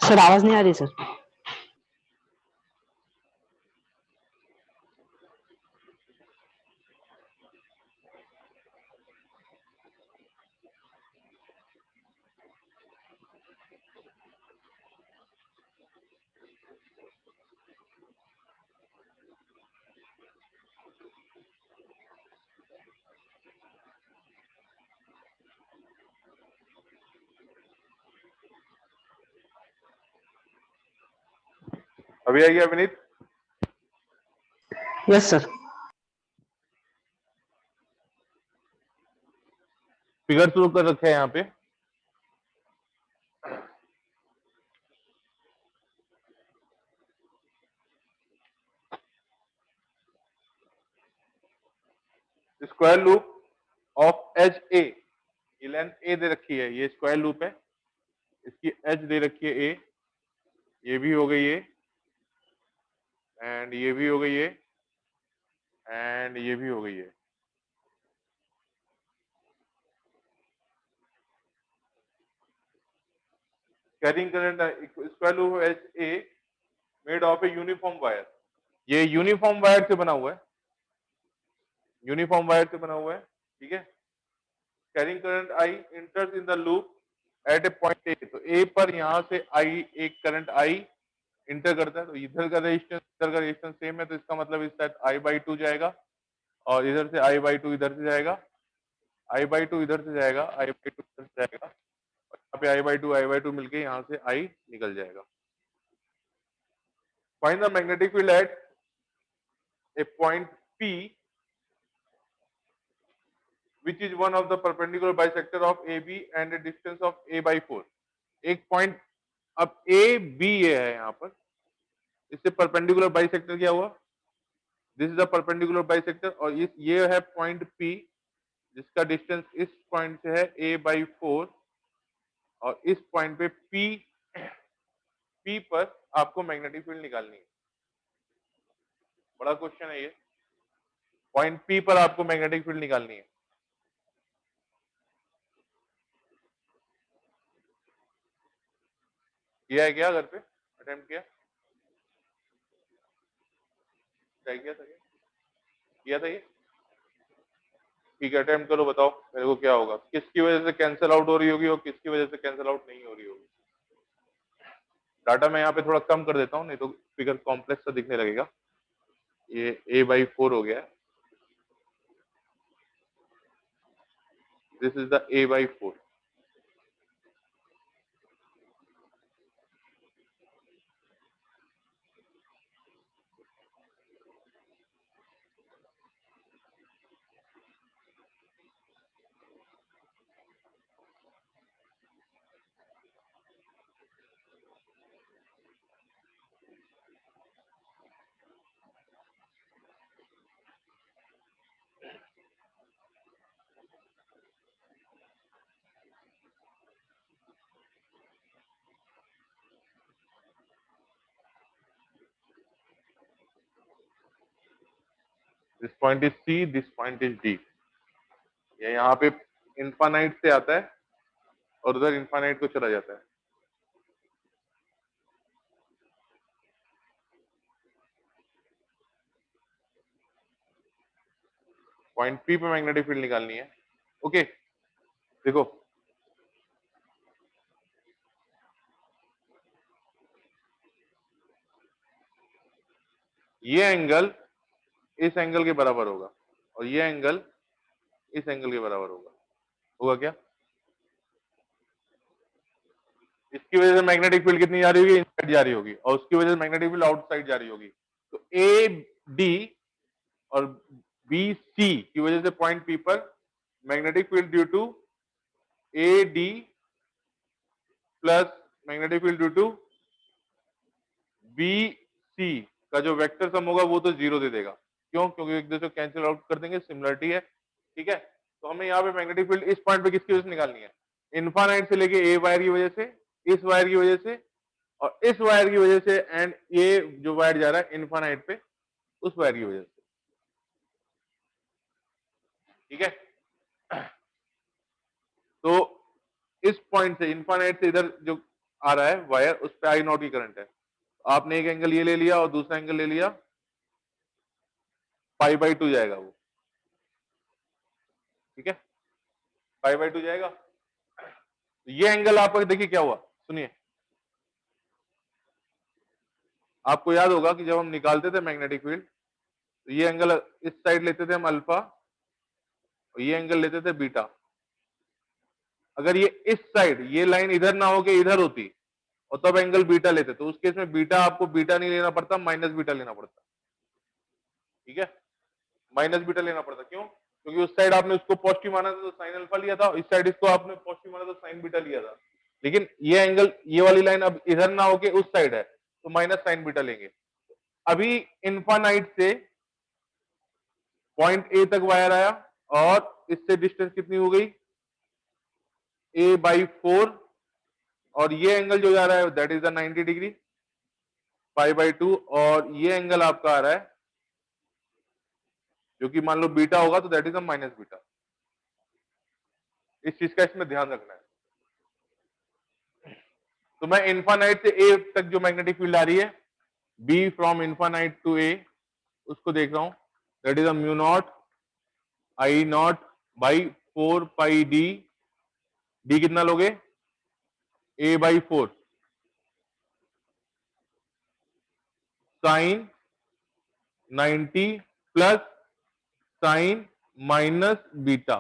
Sir आवाज नहीं आ रही सर। अभी आएगी अविनीत? Yes sir. फिगर शुरू कर रखे हैं यहाँ पे। Square loop of H A, ये लेंथ ए दे रखी है, ये स्क्वायर लूप है, इसकी एच दे रखी है ए, ये भी हो गई ये, एंड ये भी हो गई ये, एंड ये भी हो गई है। Carrying current square loop of H A made of a uniform wire, ये यूनिफॉर्म वायर से बना हुआ है, यूनिफॉर्म वायर से बना हुआ है, ठीक है। Carrying current I enters in the loop at a point A, तो ए पर यहां से आई एक करंट आई इंटर करता है, तो इधर का रेजिस्टेंस सेम है, तो इसका मतलब इस साइड आई बाई टू जाएगा, और इधर से आई बाई टू इधर से जाएगा, आई बाई टू इधर से जाएगा, आई बाई टू इधर से जाएगा, और यहाँ पे आई बाई टू मिलके यहाँ से आई निकल जाएगा। Find the magnetic field eight a point P which is one of the perpendicular bisector of AB and a distance of A by 4। एक पॉइंट, अब ए बी ये है यहाँ पर, इससे परपेंडिकुलर बाइसेक्टर क्या हुआ, this is the perpendicular bisector, और इस ये है पॉइंट P जिसका डिस्टेंस इस पॉइंट से है A बाई 4, और इस पॉइंट पे P पर आपको मैग्नेटिक फील्ड निकालनी है। बड़ा क्वेश्चन है ये, पॉइंट P पर आपको मैग्नेटिक फील्ड निकालनी है। किया है क्या घर पे, अटेम्प्ट किया, ट्राई किया था क्या, किया था ये, ठीक है अटेम्प्ट करो, बताओ मेरे को क्या होगा, किसकी वजह से कैंसिल आउट हो रही होगी और किसकी वजह से कैंसिल आउट नहीं हो रही होगी। डाटा मैं यहाँ पे थोड़ा कम कर देता हूँ, नहीं तो फिगर कॉम्प्लेक्स सा दिखने लगेगा। ये a बाई 4 हो गया, this is the a by 4। This point is C, this point is D। ये यहाँ पे इन्फानाइट से आता है और उधर इन्फानाइट को चला जाता है। पॉइंट P पे मैग्नेटिक फील्ड निकालनी है। ओके देखो, ये एंगल इस एंगल के बराबर होगा और ये एंगल इस एंगल के बराबर होगा, होगा क्या, इसकी वजह से मैग्नेटिक फील्ड कितनी जा रही होगी, इनसाइड जा रही होगी, और उसकी वजह से मैग्नेटिक फील्ड आउटसाइड जा रही होगी। तो ए डी और बी सी की वजह से पॉइंट पी पर magnetic field due to A D plus magnetic field due to B C का जो वेक्टर सम होगा वो तो जीरो दे देगा। क्यों, क्योंकि एक दूसरे को कैंसिल आउट कर देंगे, सिमिलरिटी है, ठीक है। तो हमें यहाँ पे मैग्नेटिक फील्ड इस पॉइंट पे किसकी वजह से निकालनी है, इन्फानाइट से लेके ए वायर की वजह से, इस वायर की वजह से और इस वायर की वजह से, एंड ये जो वायर जा रहा है इन्फानाइट पे उस वायर की वजह से, ठीक है। तो इस पॉइंट से इन्फानाइट से इधर जो आ रहा है वायर, उस पे आई नॉट की करंट है। आपने एक एंगल ये ले लिया और दूसरा एंगल ले लिया, π/2 जाएगा वो, ठीक है, π/2 जाएगा। ये एंगल आपका देखिए क्या हुआ, सुनिए, आपको याद होगा कि जब हम निकालते थे मैग्नेटिक फील्ड तो ये एंगल इस साइड लेते थे हम अल्फा और ये एंगल लेते थे बीटा। अगर ये इस साइड ये लाइन इधर ना होके इधर होती और तब एंगल बीटा लेते तो उस केस में बीटा आपको बीटा नहीं लेना पड़ता, माइनस बीटा लेना पड़ता, ठीक है, माइनस बीटा लेना पड़ता। क्यों? क्योंकि उस साइड आपने उसको पॉजिटिव माना था तो साइन अल्फा लिया था, इस साइड इसको आपने पॉजिटिव माना तो साइन बीटा लिया था। लेकिन ये एंगल ये वाली लाइन अब इधर ना होके उस साइड है तो माइनस साइन बीटा लेंगे। अभी इनफाइनाइट से पॉइंट ए तक वायर आया और इससे डिस्टेंस कितनी हो गई, a/4, और ये एंगल जो जा रहा है दैट इज द 90 डिग्री, π/2, और ये एंगल आपका आ रहा है जो कि मान लो बीटा होगा तो that is a minus beta. इस चीज का इसमें ध्यान रखना है। तो मैं इनफाइनाइट से ए तक जो मैग्नेटिक फील्ड आ रही है, B from infinite to A, उसको देख रहा हूं, that is a mu not I not by 4πd। D कितना लोगे, a/4 sine 90 plus sine minus beta.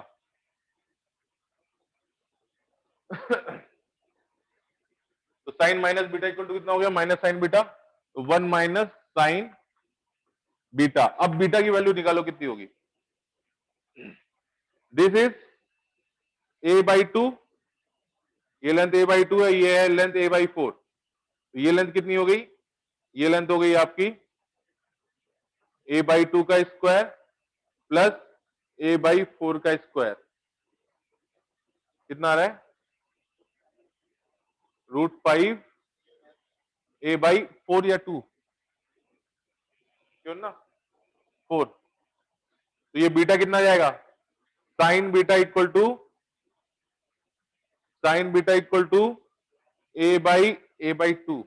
तो sine minus beta equal to कितना हो गया, माइनस साइन बीटा, तो 1 माइनस साइन बीटा। अब बीटा की वैल्यू निकालो कितनी होगी, दिस इज a/2, ये लेंथ a/2 है, ये है लेंथ a/4, तो ये लेंथ कितनी हो गई, ये लेंथ हो गई आपकी a/2 का स्क्वायर प्लस a/4 का स्क्वायर, कितना आ रहा है, √5 a/4 या 2, क्यों ना 4, तो ये बीटा कितना जाएगा, sine beta equal to a/2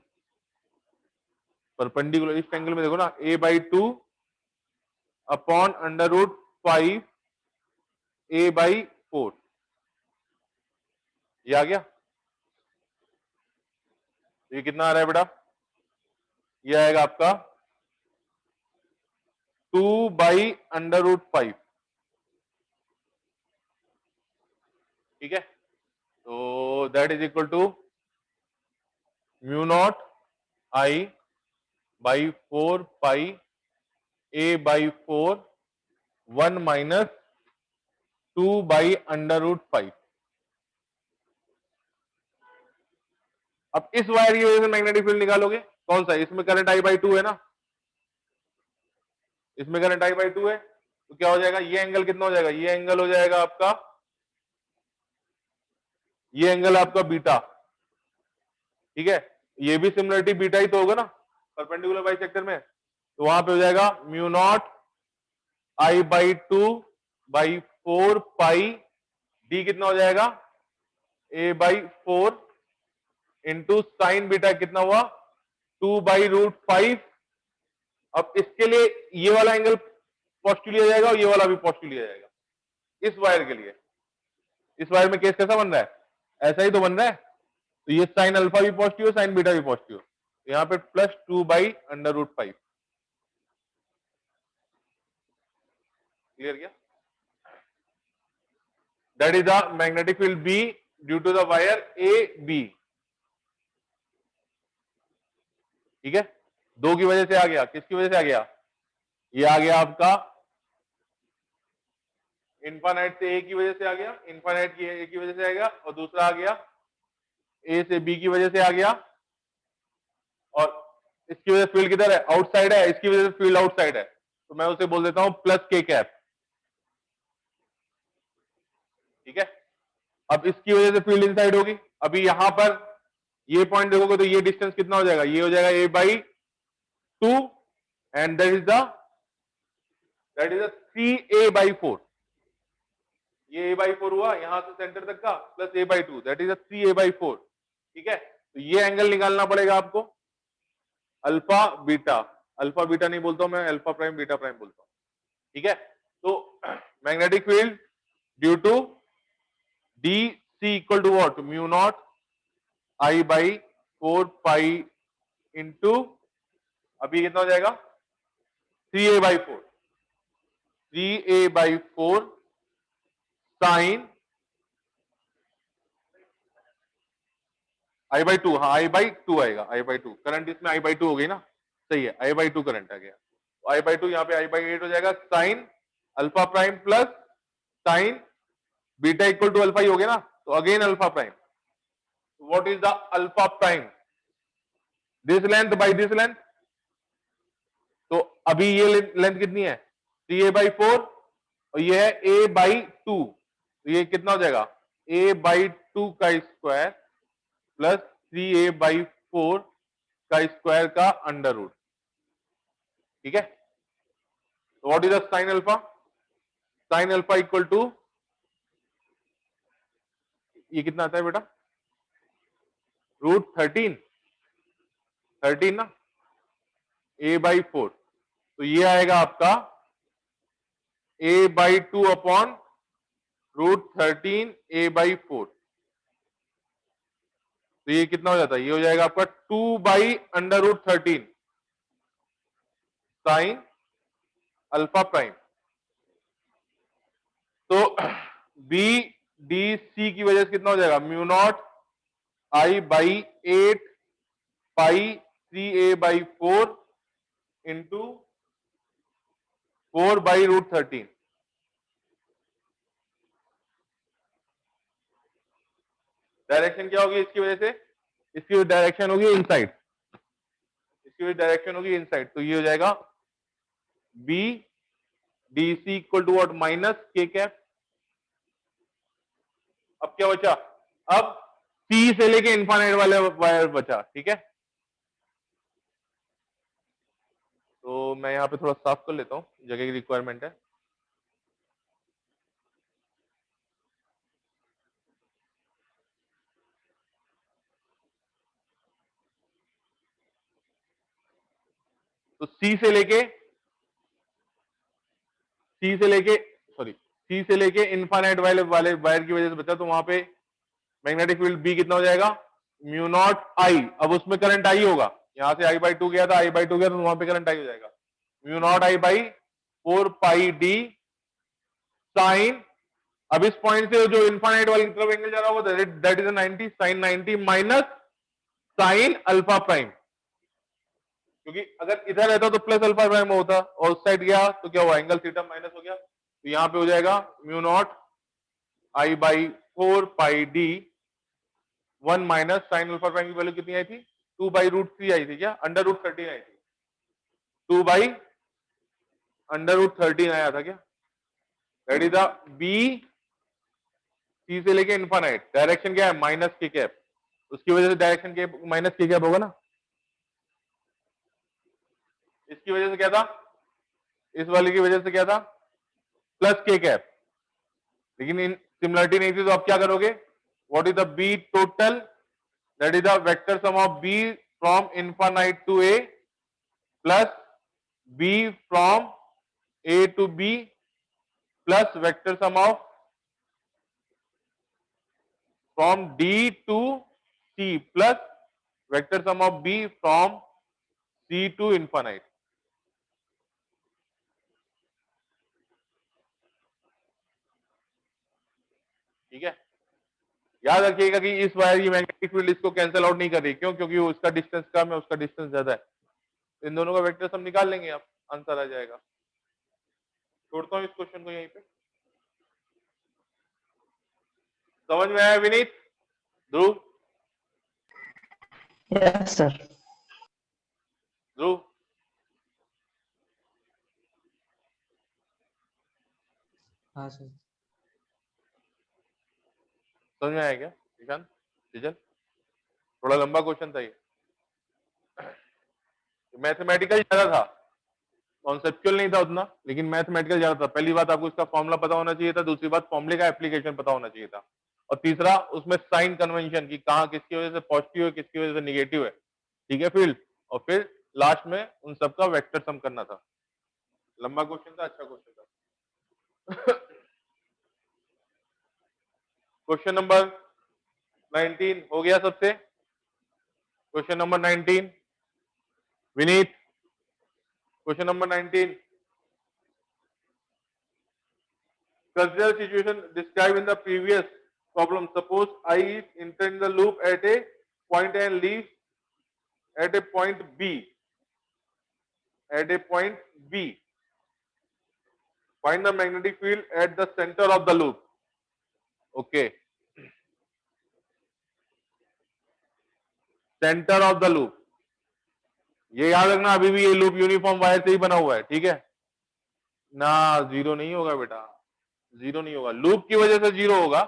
perpendicular, इस एंगल में देखो ना, a/2 अपॉन √5 a/4, ये आ गया। ये कितना आ रहा है बेटा, ये आएगा आपका 2/√5, ठीक है, तो that is equal to mu not I by 4π a/4 1 minus 2/√5। अब इस वायर की वजह से मैग्नेटिक फील्ड निकालोगे, कौन सा, इसमें करंट I/2 है ना, इसमें करंट I/2 है, तो क्या हो जाएगा, ये एंगल कितना हो जाएगा, ये एंगल हो जाएगा आपका, ये एंगल आपका बीटा, ठीक है, ये भी सिमिलरिटी बीटा ही तो होगा ना परपेंडिकुलर बाइसेक्टर में, तो वहां पे हो जाएगा म्यू नॉट I/2/4π, डी कितना हो जाएगा, a/4 इंटू साइन बीटा कितना हुआ, 2/√5। अब इसके लिए ये वाला एंगल पॉजिटिव लिया जाएगा और ये वाला भी पॉजिटिव लिया जाएगा इस वायर के लिए। इस वायर में केस कैसा बन रहा है, ऐसा ही तो बन रहा है, तो ये साइन अल्फा भी पॉजिटिव है, साइन बीटा भी पॉजिटिव है, यहां पे प्लस 2/√5, क्लियर किया, that is the magnetic field B due to the wire A B, ठीक है, दो की वजह से आ गया, किसकी वजह से आ गया, ये आ गया आपका इनफाइनाइट से ए की वजह से आ गया, इनफाइनाइट की ए की वजह से आ गया, और दूसरा आ गया ए से बी की वजह से आ गया, और इसकी वजह से फील्ड किधर है, आउटसाइड है, इसकी वजह से फील्ड आउटसाइड है, तो मैं उसे बोल देता हूं प्लस के कैप, ठीक है। अब इसकी वजह से फील्ड इनसाइड होगी, अभी यहां पर ये पॉइंट देखोगे तो ये डिस्टेंस कितना हो जाएगा, ये हो जाएगा a/2 and that is 3a/4, ये a/4 हुआ यहां से सेंटर तक का, plus a/2 that is 3a/4, ठीक है। तो ये एंगल निकालना पड़ेगा आपको, अल्फा बीटा। अल्फा बीटा नहीं बोलता हूं मैं, अल्फा प्राइम बीटा प्राइम बोलता हूं, ठीक है। तो magnetic field due to D C equal to what, mu not I by 4 pi into, अभी कितना हो जाएगा 3a/4, 3a/4 साइन I/2, हाँ I/2 आएगा, I/2 करंट इसमें I/2 हो गई ना, सही है, I/2 करंट आ गया, तो I/2 यहाँ पे I/8 हो जाएगा, sine alpha prime plus sine beta equal to alpha ही हो गया ना, तो again alpha prime, what is the alpha prime, this length by this length, तो अभी ये लेंथ कितनी है 3a/4 और ये है a/2, तो ये कितना हो जाएगा a/2 का स्क्वायर प्लस 3a/4 का स्क्वायर का अंडर रूट, ठीक है। तो what is the sine alpha, sine alpha equal to, ये कितना आता है बेटा √13, 13 ना, a/4, तो ये आएगा आपका a/2 अपॉन √13 a/4, तो ये कितना हो जाता है, ये हो जाएगा आपका 2/√13 साइन अल्फा प्राइम। तो बी डी सी की वजह से कितना हो जाएगा, mu not I by 8 pi 3a/4 into 4/√13, direction क्या होगी इसकी वजह से, इसकी डायरेक्शन होगी इनसाइड, इसकी डायरेक्शन होगी इनसाइड, तो ये हो जाएगा B D C equal to what minus K cap. अब क्या बचा, अब सी से लेके इन्फाइनाइट वाले वायर बचा, ठीक है। तो मैं यहां पे थोड़ा साफ कर लेता हूं, जगह की रिक्वायरमेंट है। तो सी से लेके इन्फाइनाइट वाले वायर की वजह से बचा, तो वहां पे मैग्नेटिक फील्ड बी कितना हो जाएगा, म्यू नॉट आई, अब उसमें करंट आई होगा, यहां से I/2 गया था, I/2 गया तो वहां पे करंट आई हो जाएगा, mu not I by 4 pi D sine, अब इस पॉइंट से जो इन्फाइनाइट वाली तरफ एंगल जा रहा होगा that is 90, sine 90 minus sine alpha prime, क्योंकि अगर इधर रहता तो प्लस अल्फा प्राइम होता और उस साइड गया तो क्या हुआ, एंगल थीटा माइनस हो गया, तो यहां पे हो जाएगा mu not I by 4 pi D 1 minus sine alpha prime की वैल्यू कितनी आई थी, 2/√3 आई थी क्या, √13 आई थी, 2/√13 आया था क्या, that is the B C से लेके इन्फाइनाइट, डायरेक्शन क्या है माइनस के कैप, उसकी वजह से डायरेक्शन के माइनस के कैप होगा ना, इसकी वजह से क्या था, इस वाले की वजह से क्या था प्लस के कैप, लेकिन इन सिमिलरिटी नहीं थी, तो आप क्या करोगे, what is the B total, that is the vector sum of B from infinite to A plus B from A to B plus vector sum of from D to C plus vector sum of B from C to infinite, ठीक है। याद रखिएगा कि इस wire की magnetic field इसको cancel out नहीं कर रही, क्यों, क्योंकि उसका डिस्टेंस कम है, उसका डिस्टेंस ज्यादा है, इन दोनों का वेक्टर सम निकाल लेंगे आप, आंसर आ जाएगा। छोड़ता हूं इस क्वेश्चन को यहीं पे, समझ में आया विनीत, ध्रुव, यस सर। ध्रुव, हाँ सर। समझ में आया क्या ईशान, रिजल्ट थोड़ा लंबा क्वेश्चन था ये, मैथमेटिकल ज्यादा था, कॉन्सेप्चुअल नहीं था उतना, लेकिन मैथमेटिकल ज्यादा था। पहली बात आपको इसका फॉर्मूला पता होना चाहिए था, दूसरी बात फॉर्मूले का एप्लीकेशन पता होना चाहिए था, और तीसरा उसमें साइन कन्वेंशन की कहाँ किसकी वजह से पॉजिटिव है किसकी वजह से निगेटिव है, ठीक है फील्ड, और फिर लास्ट में उन सबका वेक्टर सम करना था। लंबा क्वेश्चन था, अच्छा क्वेश्चन था। क्वेश्चन नंबर 19 हो गया सबसे? Question number 19 Vineet, question number 19, consider situation described in the previous problem. Suppose I is entering the loop at a point and leaves at a point B. At a point B, find the magnetic field at the center of the loop. Okay, center of the loop. ये याद रखना, अभी भी ये loop uniform wire से ही बना हुआ है, ठीक है ना? जीरो नहीं होगा बेटा, जीरो नहीं होगा, लूप की वजह से जीरो होगा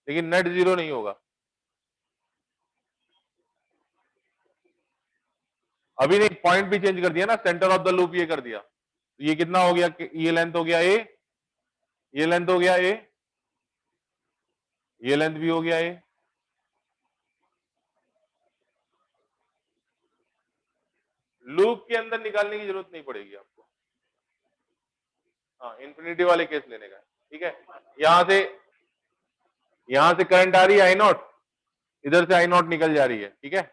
लेकिन नेट जीरो नहीं होगा। अभी नहीं, पॉइंट भी चेंज कर दिया ना, सेंटर ऑफ द लूप ये कर दिया, तो ये कितना हो गया? ये लेंथ हो गया ए, ये लेंथ हो गया ए, ये लेंथ भी हो गया ए। लूप के अंदर निकालने की जरूरत नहीं पड़ेगी आपको, हाँ इंफिनिटी वाले केस लेने का, ठीक है। यहां से करंट आ रही है आई नॉट, इधर से आई नॉट निकल जा रही है, ठीक है,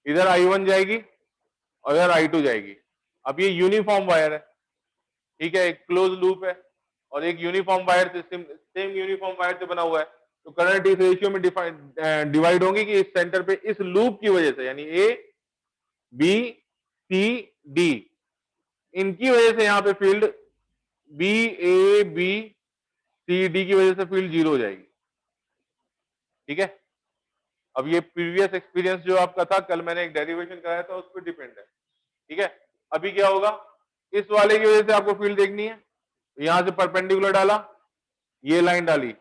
इधर आई वन जाएगी और इधर आई टू जाएगी। अब ये यूनिफॉर्म वायर है, ठीक है, एक क्लोज लूप है और एक यूनिफॉर्म वायर से सेम यूनिफॉर्म वायर से बना हुआ है, तो करंट इस रेशियो में डिवाइड होंगी कि इस सेंटर पे इस लूप की वजह से, यानी ए बी सी डी, इनकी वजह से यहां पे field B A B C D की वजह से फील्ड जीरो हो जाएगी, ठीक है। अब ये प्रीवियस एक्सपीरियंस जो आपका था, कल मैंने एक डेरिवेशन कराया था, उस पर डिपेंड है, ठीक है। अभी क्या होगा, इस वाले की वजह से आपको फील्ड देखनी है, यहां से परपेंडिकुलर डाला, ये लाइन डाली,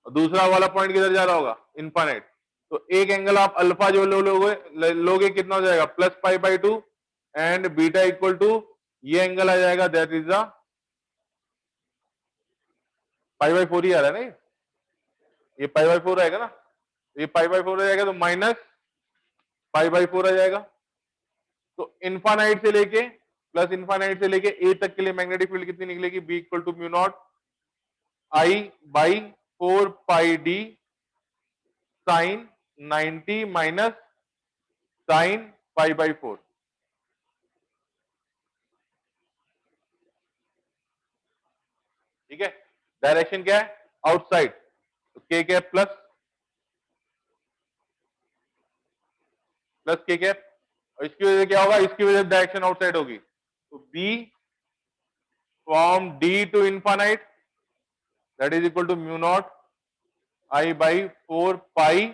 और दूसरा वाला पॉइंट किधर जा रहा होगा? इनफाइनाइट। तो एक एंगल आप अल्फा जो लोगे कितना हो जाएगा? Plus pi by two, and beta equal to ये एंगल आ जाएगा, that is the pi by four ही आ रहा है ना, ये पाई बाई फोर आएगा ना, ये पाई बाई फोर आ जाएगा, तो माइनस पाई बाई फोर आ जाएगा। तो इनफाइनाइट से लेके प्लस इनफाइनाइट से लेके ए तक के लिए मैग्नेटिक फील्ड कितनी निकलेगी? B equal to mu not I by four pi D sine 90 minus sine pi by four, ठीक है। डायरेक्शन क्या है? आउटसाइड, तो के कैप प्लस के कैप, और इसकी वजह से क्या होगा? इसकी वजह से डायरेक्शन आउटसाइड होगी, तो B from D to infinite that is equal to mu not I by four pi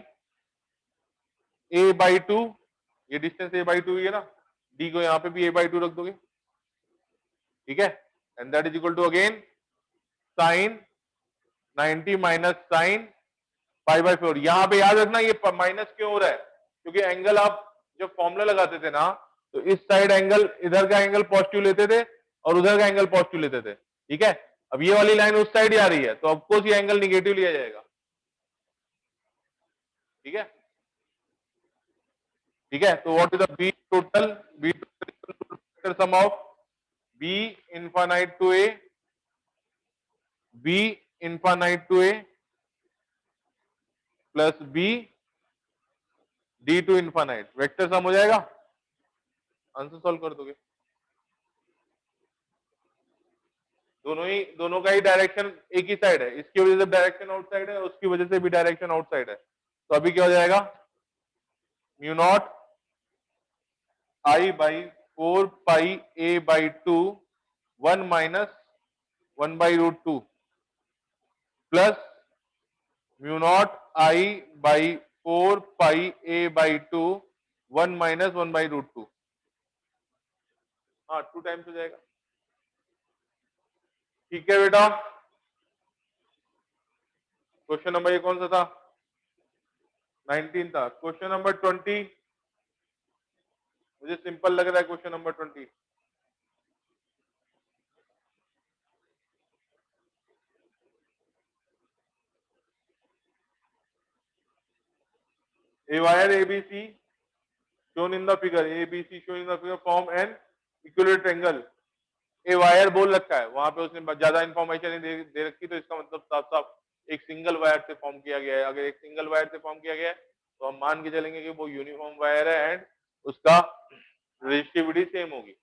A by two, ये डिस्टेंस ए बाई टू ही है ना, डी को यहां पे भी ए बाई टू रख दोगे, ठीक है, and that is equal to again sine 90 minus sine pi by four. यहां पे याद रखना ये माइनस क्यों हो रहा है? क्योंकि एंगल आप जब फॉर्मूला लगाते थे ना, तो इस साइड एंगल, इधर का एंगल पॉजिटिव लेते थे और उधर का एंगल पॉजिटिव लेते थे, ठीक है। अब ये वाली लाइन उस साइड ही आ रही है, तो ऑफकोर्स ये एंगल निगेटिव लिया जाएगा, ठीक है, ठीक है। तो what is the B total? B total sum of B infinite to A, B infinite to A plus B D to infinite, vector sum हो जाएगा, आंसर सॉल्व कर दोगे। दोनों का ही डायरेक्शन एक ही साइड है, इसकी वजह से डायरेक्शन आउटसाइड है, उसकी वजह से भी डायरेक्शन आउटसाइड है, तो अभी क्या हो जाएगा? Mu not I by four pi A by two, one minus one by root two, plus mu not I by four pi A by two, one minus one by root two, हाँ two times हो जाएगा, ठीक है बेटा। Question number ये कौन सा था? 19 था। क्वेश्चन नंबर 20, मुझे सिंपल लग रहा है question number 20। A wire ABC shown in the figure, ABC shown in the figure form an equilateral triangle. A wire बोल रखा है, वहां पे उसने ज्यादा इंफॉर्मेशन दे रखी, तो इसका मतलब साफ साफ एक सिंगल वायर से फॉर्म किया गया है। अगर एक सिंगल वायर से फॉर्म किया गया है तो हम मान के चलेंगे कि वो यूनिफॉर्म वायर है एंड उसका रेजिस्टिविटी सेम होगी।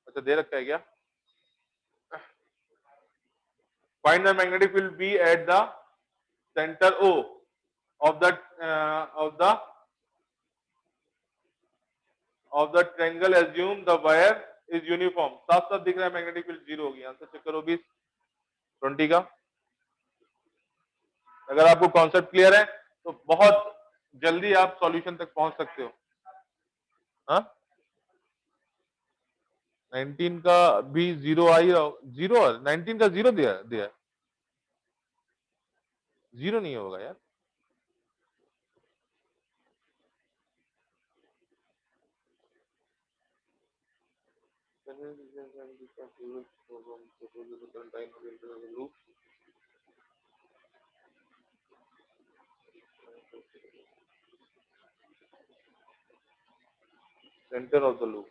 अच्छा दे रखा है क्या? Find the magnetic field B at the centre O of the triangle, assume the wire is uniform. साफ साफ दिख रहा है मैग्नेटिक फील्ड 0 होगी। आंसर चेक करो 20 का। अगर आपको कॉन्सेप्ट क्लियर है तो बहुत जल्दी आप सॉल्यूशन तक पहुंच सकते हो। हाँ 19 का भी 0 आई, 0 19 का 0 दिया दिया 0 नहीं होगा यार। Centre of the loop,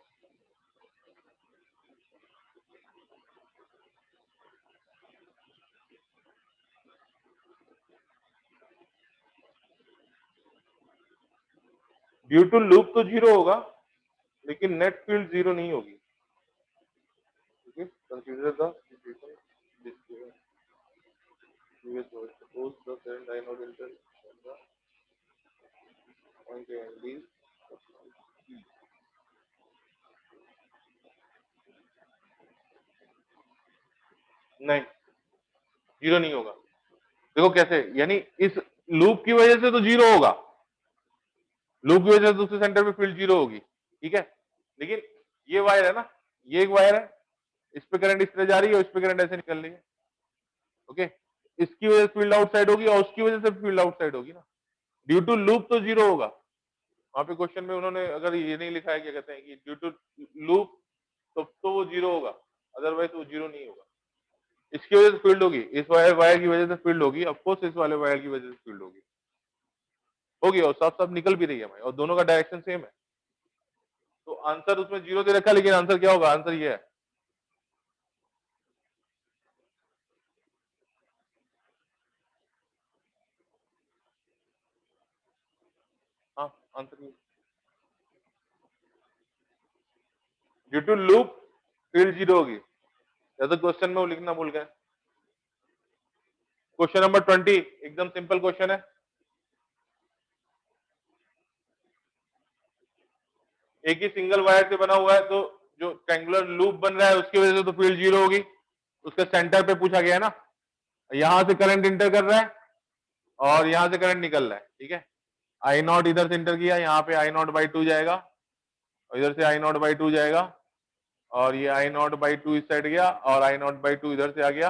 due to loop तो 0 होगा लेकिन नेट फील्ड 0 नहीं होगी। Consider the suppose the current I not enter the point A and B. नहीं 0 नहीं होगा। देखो कैसे, यानी इस लूप की वजह से तो 0 होगा, लूप की वजह से दूसरे सेंटर पे फील्ड 0 होगी, ठीक है। लेकिन ये वायर है ना, ये एक वायर है, इस पे करंट इस तरह जा रही है और इस पे करंट ऐसे निकल रही है, ओके। इसकी वजह से फील्ड आउटसाइड होगी और उसकी वजह से फील्ड आउटसाइड होगी ना। ड्यू टू लूप तो 0 होगा। वहां पे क्वेश्चन में उन्होंने अगर ये नहीं लिखा है, क्या कहते हैं कि ड्यू टू लूप, तो वो 0 होगा, अदरवाइज वो 0 नहीं होगा। इसकी वजह से फील्ड होगी, इस वायर की वजह से फील्ड होगी, ऑफकोर्स इस वाले वायर की वजह से फील्ड होगी और साफ साफ निकल भी रही है भाई, और दोनों का डायरेक्शन सेम है। तो आंसर उसमें 0 दे रखा है, लेकिन आंसर क्या होगा? आंसर ये है। हाँ आंसर ये, ड्यू टू लूप फील्ड 0 होगी। या तो क्वेश्चन में वो लिखना भूल गए। क्वेश्चन नंबर 20 एकदम सिंपल क्वेश्चन है। एक ही सिंगल वायर से बना हुआ है, तो जो ट्रायंगुलर लूप बन रहा है उसकी वजह से तो फील्ड 0 होगी। उसके सेंटर पे पूछा गया है ना, यहां से करंट इंटर कर रहा है और यहां से करंट निकल रहा है, ठीक है। आई नॉट इधर से इंटर किया, यहाँ पे आई नॉट बाई 2 जाएगा और इधर से आई नॉट बाई 2 जाएगा और ये आई नॉट बाई 2 इस साइड गया और आई नॉट बाई 2 इधर से आ गया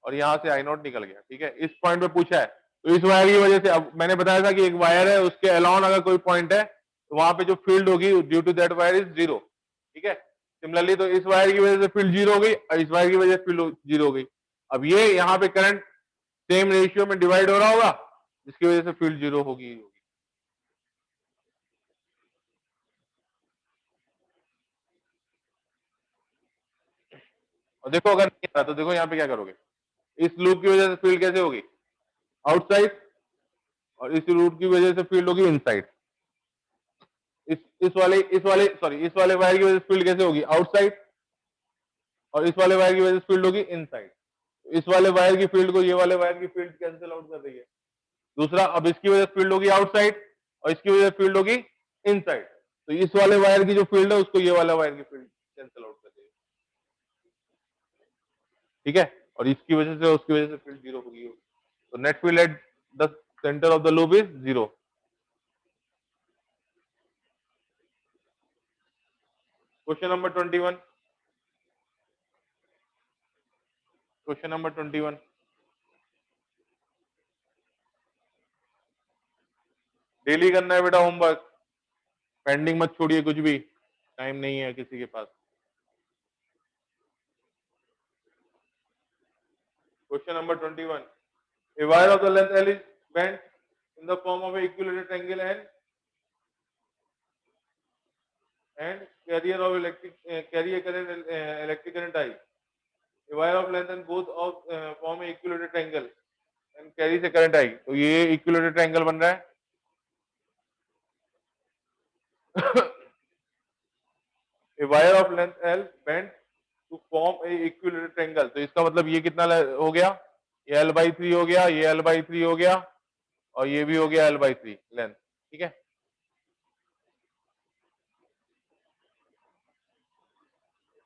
और यहां से आई नॉट निकल गया, ठीक है। इस पॉइंट पे पूछा है, तो इस वायर की वजह से, अब मैंने बताया था कि एक वायर है, उसके अलाउन अगर कोई पॉइंट है तो वहां पे जो फील्ड होगी due to that wire is 0, ठीक है। सिमिलरली तो इस वायर की वजह से फील्ड 0 हो गई और इस वायर की वजह से फील्ड 0 हो गई। अब ये यहाँ पे करंट सेम रेशियो में डिवाइड हो रहा होगा, जिसकी वजह से फील्ड 0 होगी। और देखो अगर नहीं आ रहा तो देखो यहाँ पे क्या करोगे, इस लूप की वजह से फील्ड कैसे होगी? आउटसाइड, और इस लूप की वजह से फील्ड होगी इनसाइड। इस वाले वायर की वजह से फील्ड कैसे होगी? आउटसाइड, और इस वाले वायर की वजह से फील्ड होगी इनसाइड। इस वाले वायर की फील्ड को ये वाले वायर की फील्ड कैंसिल आउट कर रही है। दूसरा, अब इसकी वजह से फील्ड होगी आउटसाइड और इसकी वजह से फील्ड होगी इनसाइड, तो इस वाले वायर की जो फील्ड है उसको ये वाला वायर की फील्ड कैंसिल आउट कर देगी, ठीक है। और इसकी वजह से उसकी वजह से फील्ड 0 होगी, तो net field at the centre of the loop is 0। Question number 21, question number 21, daily करना है बेटा होमवर्क, पेंडिंग मत छोड़िए कुछ भी, टाइम नहीं है किसी के पास। Question number 21, a wire of the length L is bent in the form of a equilateral triangle and carrier of carry a current electric current I. A wire of length and both of form a equilateral triangle and carries a current I. तो ये equilateral triangle बन रहा है. A wire of length L bent to form a equilateral triangle. तो इसका मतलब ये कितना हो गया? ये L/3 हो गया, ये L/3 हो गया और ये भी हो गया L/3 लेंथ. ठीक है.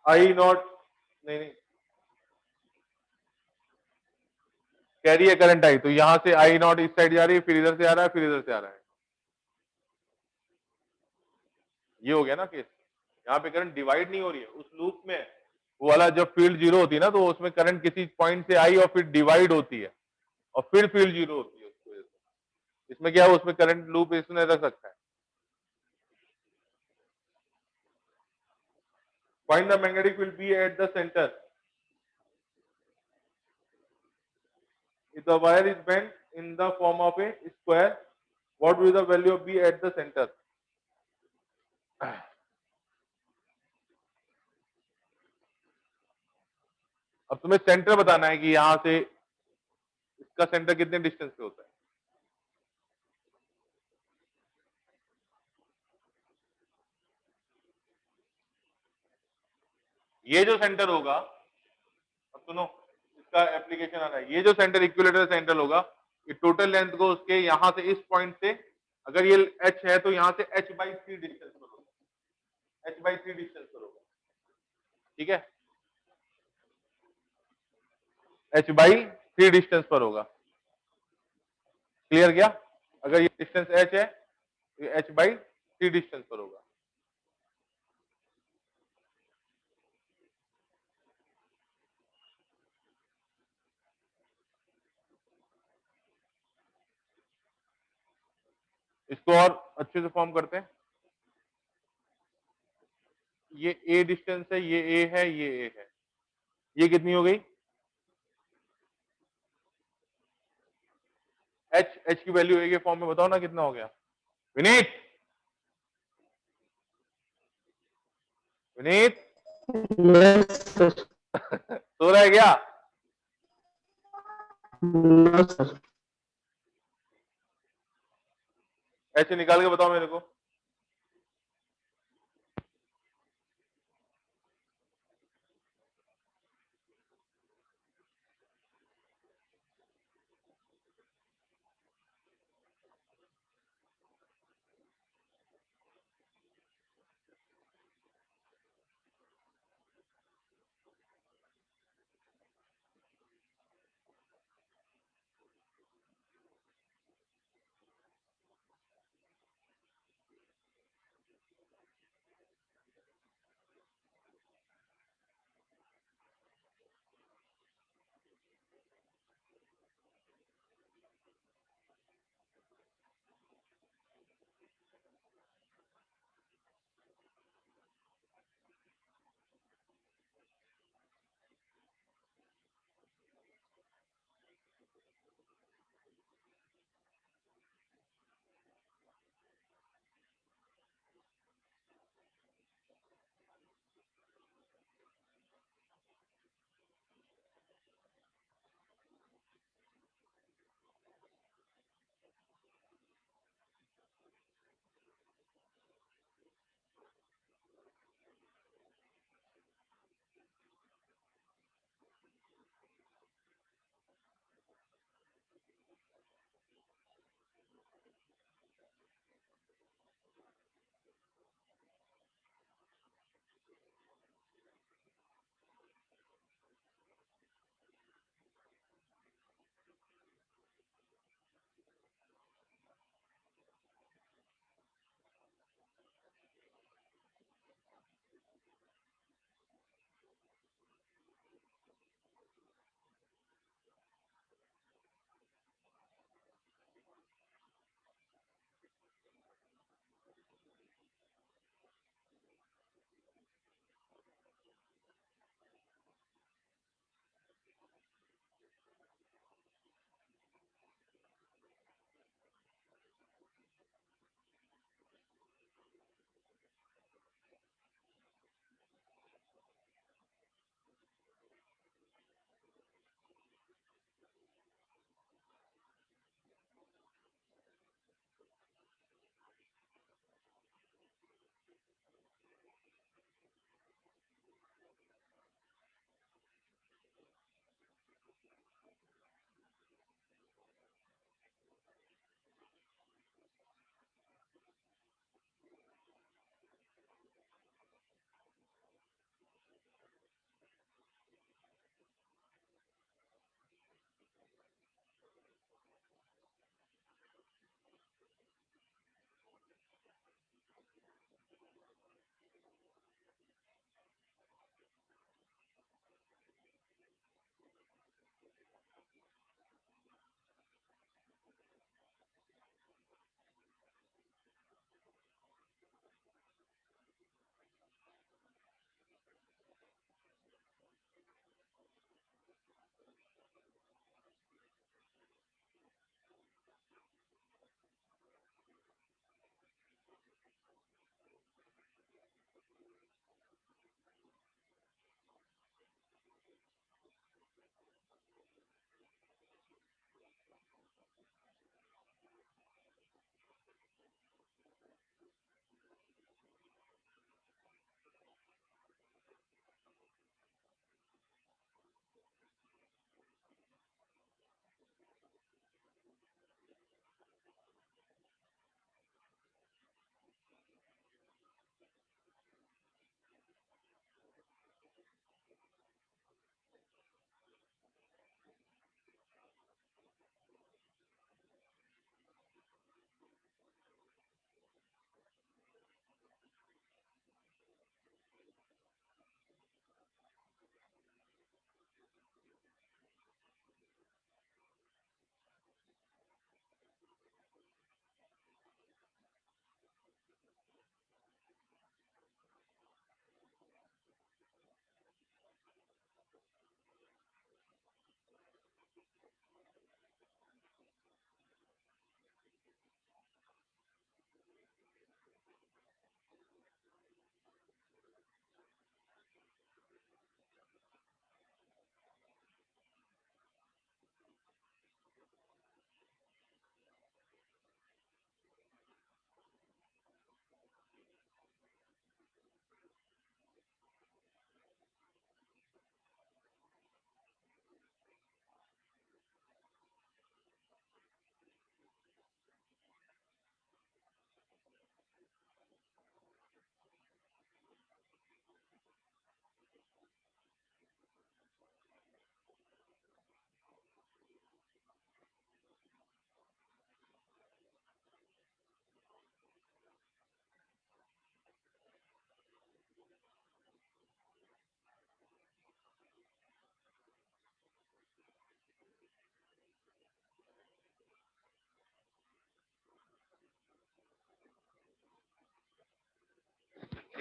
I नॉट नहीं कैरी ए करंट आई, तो यहां से I नॉट इस साइड जा रही है, फिर इधर से आ रहा है, फिर इधर से आ रहा है. ये हो गया ना केस. यहाँ पे करंट डिवाइड नहीं हो रही है. उस लूप में वो वाला जब फील्ड जीरो होती है ना, तो उसमें करंट किसी पॉइंट से आई और फिर डिवाइड होती है और फिर फील्ड जीरो होती है उसकी वजह से. इसमें क्या है, उसमें करंट लूप इसमें रख सकता है. Find the magnetic field B at the centre. If the wire is bent in the form of a square, what will be the value of B at the center? अब तुम्हें centre बताना है कि यहां से इसका सेंटर कितने distance पे होता है. ये जो सेंटर होगा, अब सुनो, इसका एप्लीकेशन आ रहा है. ये जो सेंटर इक्विलेटरल सेंटर होगा, ये टोटल लेंथ को उसके यहां से इस पॉइंट से, अगर ये h है तो यहां से h/3 डिस्टेंस पर होगा. h/3 डिस्टेंस पर होगा. ठीक है. h/3 डिस्टेंस पर होगा. क्लियर क्या? अगर ये डिस्टेंस h है तो ये h/3 डिस्टेंस पर होगा. इसको और अच्छे से फॉर्म करते हैं. ये a डिस्टेंस है, ये a है, ये a है. ये कितनी हो गई? h की वैल्यू a के फॉर्म में बताओ ना कितना हो गया. Vineet, Vineet Yes, sir. सो रहा है क्या? No, sir. h निकाल के बताओ मेरे को.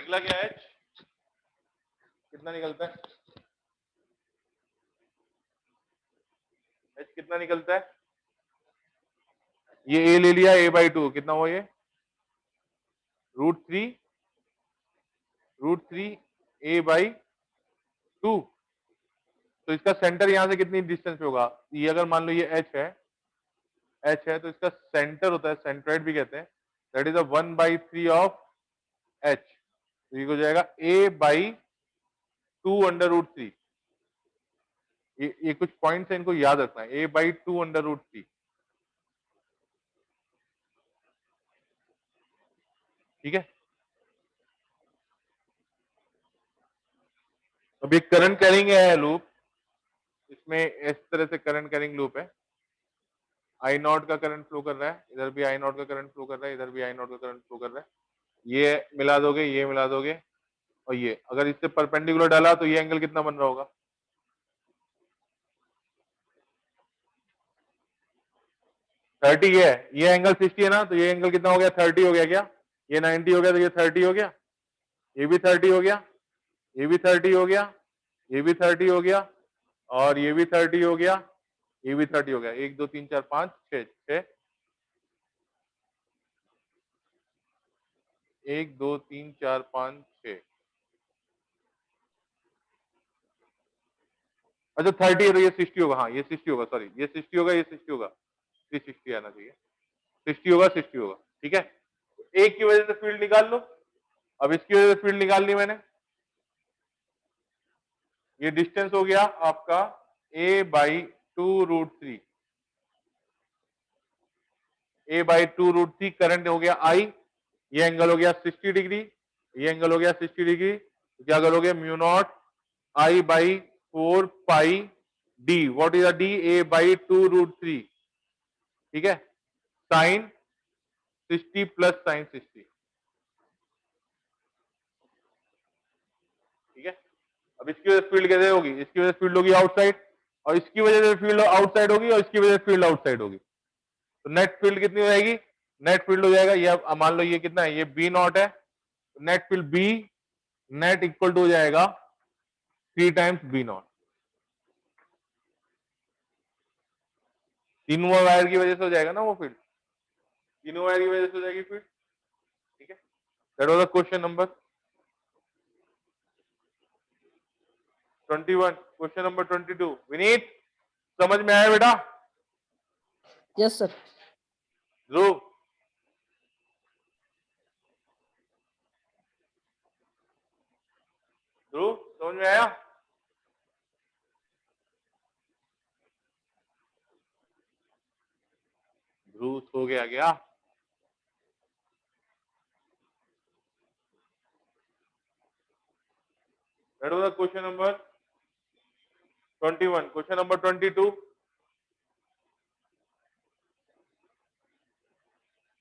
निकला क्या एच? कितना निकलता है एच? कितना निकलता है? ये ए ले लिया, ए बाई टू कितना हुआ ये? √3 ए बाई टू। तो इसका सेंटर यहां से कितनी डिस्टेंस पे होगा? ये अगर मान लो ये एच है तो इसका सेंटर होता है, सेंट्रोइड भी कहते हैं, दैट इज 1/3 ऑफ एच। तो ये हो जाएगा ए बाई 2√3। ये कुछ पॉइंट्स है, इनको याद रखना है। ए बाई 2√3, ठीक है। अब ये करंट कैरिंग है लूप, इसमें इस तरह से करंट कैरिंग लूप है। आई नॉट का करंट फ्लो कर रहा है, इधर भी आई नॉट का करंट फ्लो कर रहा है, इधर भी आई नॉट का करंट फ्लो कर रहा है। ये मिला दोगे, ये मिला दोगे, और ये अगर इससे परपेंडिकुलर डाला तो ये एंगल कितना बन रहा होगा? 30 है। ये एंगल 60 है ना, तो ये एंगल कितना हो गया? 30 हो गया क्या? ये 90 हो गया तो ये 30 हो गया, ये भी 30 हो गया, ये भी 30 हो गया, ये भी 30 हो गया, और ये भी 30 हो गया, ये भी 30 हो गया। 1 2 3 4 5 6 6 1 2 3 4 5 6। अच्छा 30 है तो ये 60 होगा। हाँ ये 60 होगा, सॉरी ये 60 होगा, ये 60 होगा, ये 60 आना चाहिए, 60 होगा, 60 होगा, ठीक है। एक की वजह से फील्ड निकाल लो। अब इसकी वजह से फील्ड निकाल ली मैंने। ये डिस्टेंस हो गया आपका a/2√3, a/2√3 करंट हो गया I। ये एंगल हो गया 60 डिग्री, ये एंगल हो गया 60 डिग्री। तो क्या करोगे? Mu naught I/4 pi d। What is the d? a/2√3, ठीक है, साइन 60 प्लस साइन 60, ठीक है। अब इसकी वजह से फील्ड कैसे होगी? इसकी वजह से फील्ड होगी आउटसाइड, और इसकी वजह से फील्ड आउटसाइड होगी, और इसकी वजह से फील्ड आउटसाइड होगी। तो नेट फील्ड कितनी हो जाएगी? नेट फील्ड हो जाएगा, ये मान लो ये कितना है? ये बी नॉट है, net field B net equal to हो जाएगा 3 टाइम्स बी नॉट। तीनों वायर की वजह से हो जाएगा ना वो फील्ड, तीनों वायर की वजह से हो जाएगी फील्ड, ठीक है। That was the question number 21। Question number 22, Vineet समझ में आया बेटा? Yes sir. ध्रुव, ध्रुव समझ में आया? ध्रुव सो गया क्या? That was the question number 21। Question number 22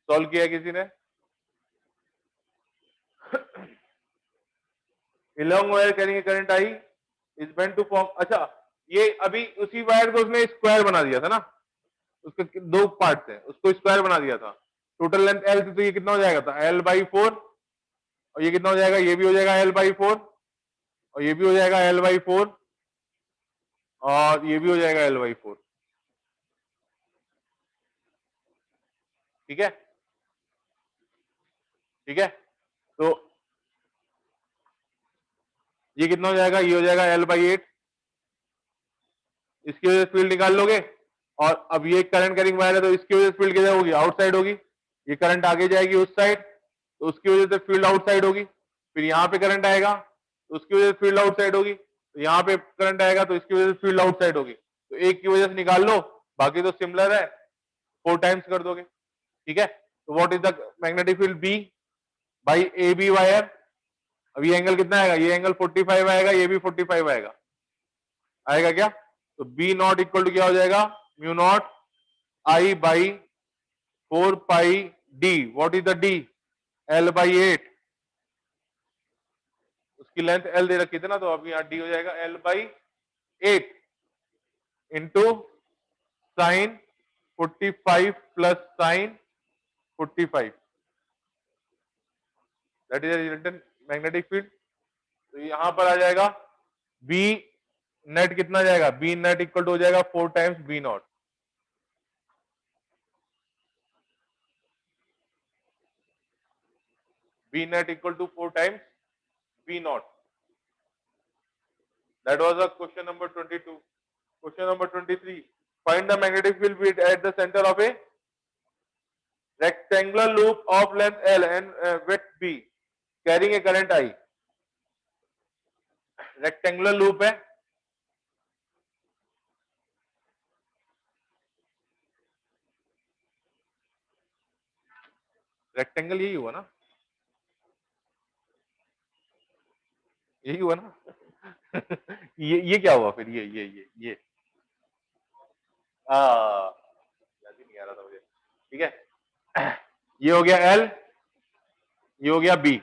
solve किया किसी ने? Long wire carrying current I is meant to form. अच्छा ये अभी उसी वायर को उसने स्क्वायर बना दिया था ना, उसके दो पार्ट थे, उसको स्क्वायर बना दिया था। टोटल लेंथ एल थी, तो ये कितना हो जाएगा था? L/4, और ये कितना हो जाएगा? ये भी हो जाएगा L/4, और ये भी हो जाएगा L/4, और ये भी हो जाएगा L/4, ठीक है, ठीक है। तो ये कितना हो जाएगा? ये हो जाएगा L/8। इसकी वजह से फील्ड निकाल लोगे, और अब ये करंट कैरिंग वायर है, तो इसकी वजह से फील्ड किधर होगी? आउटसाइड होगी। ये करंट आगे जाएगी उस साइड, तो उसकी वजह से फील्ड आउटसाइड होगी। फिर यहाँ पे करंट आएगा तो उसकी वजह से फील्ड आउटसाइड होगी, तो यहाँ पे करंट आएगा तो इसकी वजह से फील्ड आउटसाइड होगी। तो एक की वजह से निकाल लो, बाकी तो सिमिलर है, 4 टाइम्स कर दोगे, ठीक है। तो what is the magnetic field B by a B wire? अब ये एंगल कितना आएगा? ये एंगल 45 आएगा, ये भी 45 आएगा, आएगा क्या? तो बी नॉट इक्वल टू क्या हो जाएगा? Mu not I/4 pi D. What is the D? L/8। उसकी लेंथ L दे रखी थी ना, तो अब यहाँ डी हो जाएगा L/8 into sine 45 plus sine 45। That is written magnetic field, तो यहां पर आ जाएगा बी नेट कितना जाएगा, बी नेट इक्वल टू हो जाएगा 4 times B naught. B net equal to 4 times B naught. That was a question number 22. Question number 23. Find the magnetic field at the center of a rectangular loop of length L and width B, carrying a current I. Rectangular loop है, rectangle यही हुआ ना, यही हुआ ना। ये क्या हुआ फिर, ये याद ही नहीं आ रहा था मुझे। ठीक है, ये हो गया एल, ये हो गया B,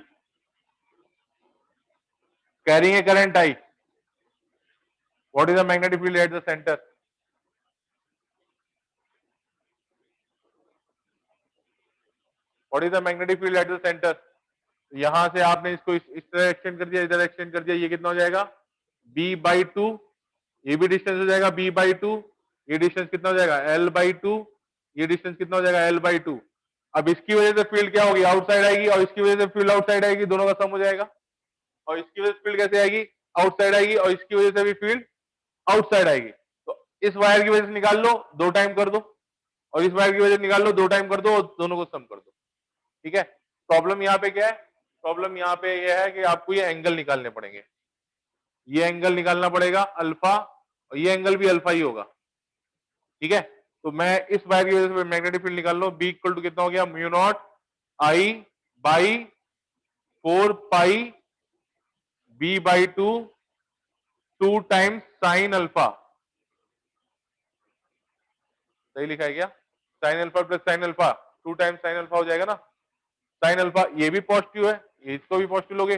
carrying a current I. What is the magnetic field at the centre? What is the magnetic field at the centre? यहां से आपने इसको इस तरह एक्सटेंड कर दिया, इधर एक्सटेंड कर दिया, ये कितना हो जाएगा b/2, ये भी डिस्टेंस हो जाएगा b/2, ये डिस्टेंस कितना हो जाएगा l/2, ये डिस्टेंस कितना हो जाएगा l/2। अब इसकी वजह से फील्ड क्या होगी, आउटसाइड आएगी, और इसकी वजह से फील्ड आउटसाइड आएगी, दोनों का सम हो जाएगा। और इसकी वजह से फील्ड कैसे आएगी, आउटसाइड आएगी, और इसकी वजह से भी फील्ड आउटसाइड आएगी। तो इस वायर की वजह से निकाल लो, 2 टाइम कर दो, और इस वायर की वजह से निकाल लो, 2 टाइम कर दो, और दोनों को सम कर दो। ठीक है, प्रॉब्लम यहाँ पे क्या है, प्रॉब्लम यहाँ पे यह है कि आपको ये एंगल निकालने पड़ेंगे, ये एंगल निकालना पड़ेगा अल्फा, और ये एंगल भी अल्फा ही होगा। ठीक है, तो मैं इस वायर की वजह से मैग्नेटिक फील्ड निकाल लो, बी इक्वल टू कितना हो गया, mu naught I by 4 pi b/2 2 times sine alpha. सही लिखा है क्या, sine alpha plus sine alpha, 2 times sine alpha हो जाएगा ना। साइन अल्फा ये भी पॉजिटिव है, ये इसको भी पॉजिटिव लोगे,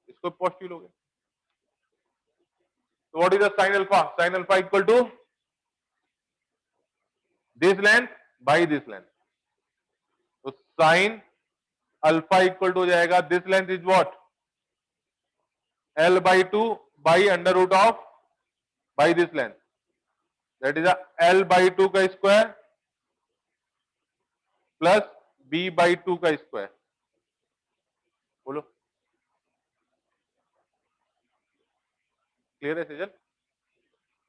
इसको पॉजिटिव लोगे, तो what is the sine alpha, sine alpha equal to this length by this length. तो साइन अल्फा इक्वल टू हो जाएगा, this length is what l/2 by under root of by this length, that is l/2 का square plus b/2 का square. बोलो, clear है सेजल?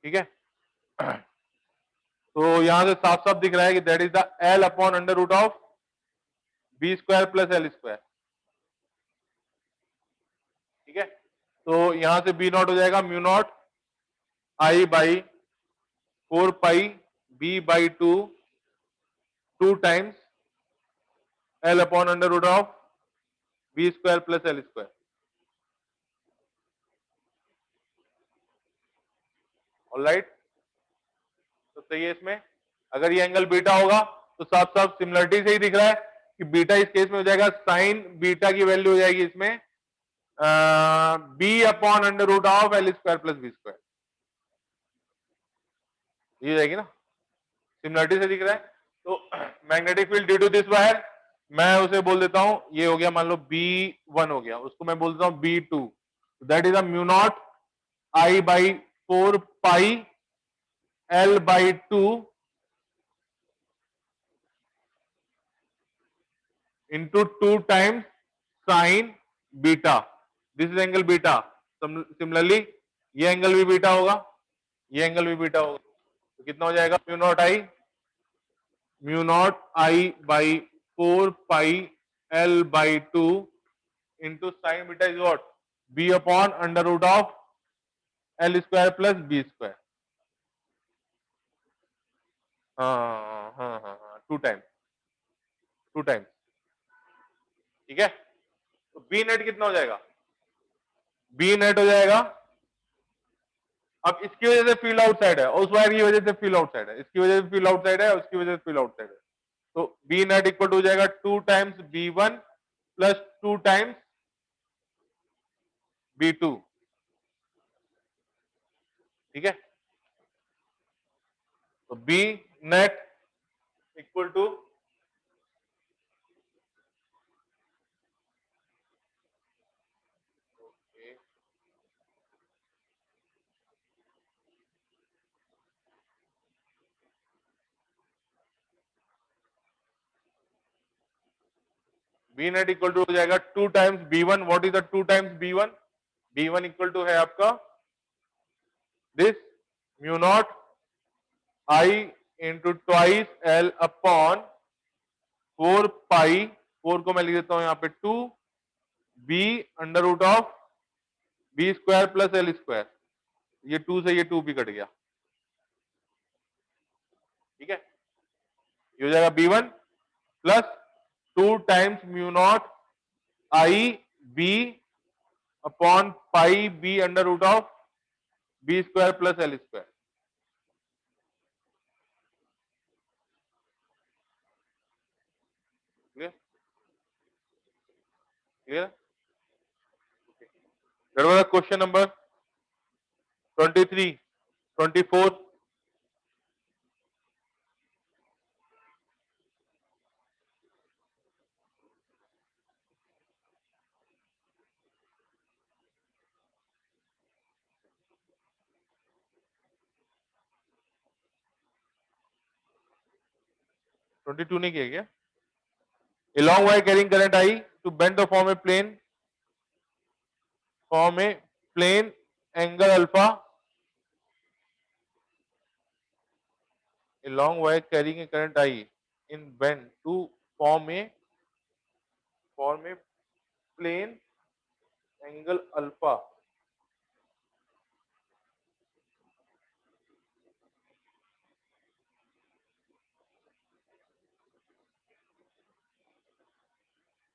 ठीक है, तो यहां से साफ साफ दिख रहा है कि that is the l upon under root of B square plus L square. ठीक है, तो यहां से बी नॉट हो जाएगा mu not I by 4 pi b/2 2 times l upon under root of B square plus L square. Alright, तो सही है। इसमें अगर ये एंगल बीटा होगा तो साफ साफ सिमिलरिटी से ही दिख रहा है कि बीटा इस केस में हो जाएगा, साइन बीटा की वैल्यू हो जाएगी इसमें B upon under root of L square plus B square, ये हो जाएगी ना, सिमिलरिटी से दिख रहा है। तो magnetic field due to this wire, मैं उसे बोल देता हूं, ये हो गया मान लो B1 हो गया, उसको मैं बोल देता हूं B2, that is a mu not I by 4 pi l/2 into 2 times sin beta, this is angle beta. Similarly ये एंगल भी बीटा होगा, ये एंगल भी बीटा होगा, तो कितना हो जाएगा mu not I by 4 pi l/2 into sine beta is what b upon under root of L square plus B square. हाँ हाँ हाँ हाँ, 2 टाइम्स, 2 टाइम्स। ठीक है, तो बी नेट कितना हो जाएगा, बी नेट हो जाएगा, अब इसकी वजह से फील्ड आउटसाइड है, और उस वायर की वजह से फील्ड आउटसाइड है, इसकी वजह से फील्ड आउटसाइड है, और उसकी वजह से फील्ड आउटसाइड है, तो बी नेट इक्वल टू हो जाएगा 2 times b1 plus 2 times b2। ठीक है, तो B net equal to B net equal to हो जाएगा 2 times B1. What is the 2 times B1? B1 equal to है आपका this mu naught I into twice L upon 4 pi, 4 को मैं लिख देता हूं यहां पे 2 B under root of B square plus L square. ये 2 से ये 2 भी कट गया. ठीक है, ये हो जाएगा B1 plus 2 times mu naught I B upon pi B under root of B square plus L square. Clear? Clear? That was question number 23, 24. नहीं किया क्या? A long wire carrying current I to bend the form a plane angle alpha. A long wire carrying a current I in bend to form a plane angle alpha.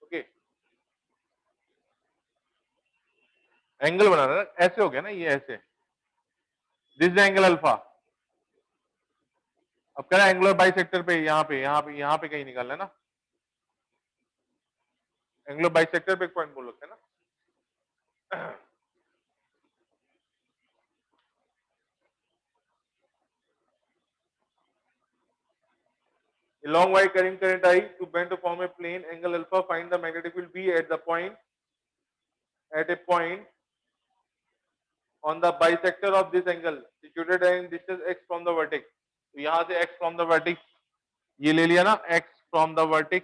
Okay, angle बनाना ना, ऐसे हो गया ना, ये ऐसे, this is angle alpha. अब कह रहा है एंगुलर बाइसेक्टर पे यहाँ पे कहीं निकालना है ना, एंगुलर बाइसेक्टर पे एक पॉइंट बोल रखते हैं ना. A long wire carrying current I to bend to form a plane angle alpha. Find the magnetic field B at a point on the bisector of this angle situated in distance x from the vertex. तो यहां से x from the vertex ये ले लिया ना, x from the vertex.